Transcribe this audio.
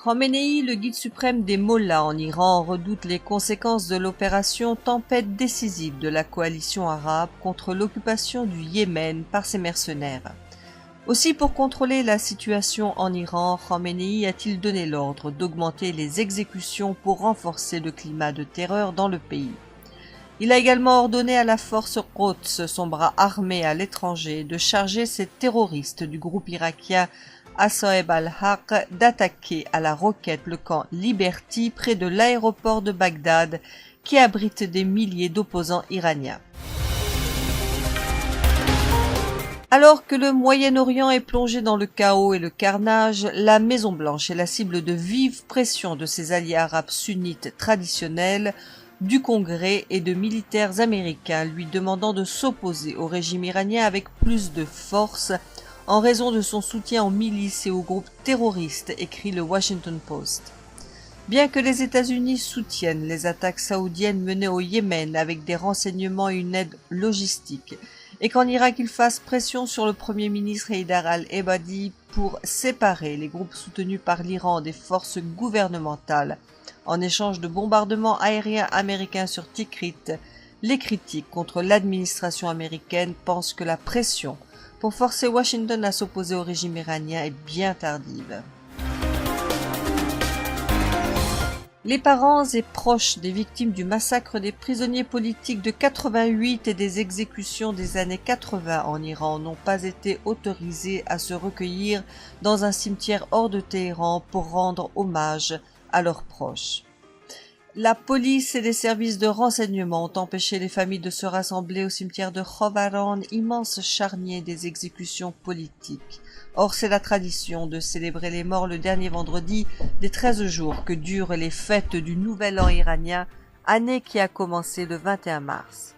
Khomeini, le guide suprême des mollahs en Iran, redoute les conséquences de l'opération tempête décisive de la coalition arabe contre l'occupation du Yémen par ses mercenaires. Aussi, pour contrôler la situation en Iran, Khomeini a-t-il donné l'ordre d'augmenter les exécutions pour renforcer le climat de terreur dans le pays. Il a également ordonné à la force Quds, son bras armé à l'étranger, de charger ces terroristes du groupe irakien Assaeb al-Haq d'attaquer à la roquette le camp Liberty près de l'aéroport de Bagdad qui abrite des milliers d'opposants iraniens. Alors que le Moyen-Orient est plongé dans le chaos et le carnage, la Maison-Blanche est la cible de vives pressions de ses alliés arabes sunnites traditionnels, du Congrès et de militaires américains lui demandant de s'opposer au régime iranien avec plus de force en raison de son soutien aux milices et aux groupes terroristes, écrit le Washington Post. Bien que les États-Unis soutiennent les attaques saoudiennes menées au Yémen avec des renseignements et une aide logistique, et qu'en Irak il fasse pression sur le Premier ministre Haïdar al-Ebadi pour séparer les groupes soutenus par l'Iran des forces gouvernementales en échange de bombardements aériens américains sur Tikrit, les critiques contre l'administration américaine pensent que la pression pour forcer Washington à s'opposer au régime iranien est bien tardive. Les parents et proches des victimes du massacre des prisonniers politiques de 88 et des exécutions des années 80 en Iran n'ont pas été autorisés à se recueillir dans un cimetière hors de Téhéran pour rendre hommage à leurs proches. La police et les services de renseignement ont empêché les familles de se rassembler au cimetière de Khovaran, immense charnier des exécutions politiques. Or, c'est la tradition de célébrer les morts le dernier vendredi des 13 jours que durent les fêtes du Nouvel An iranien, année qui a commencé le 21 mars.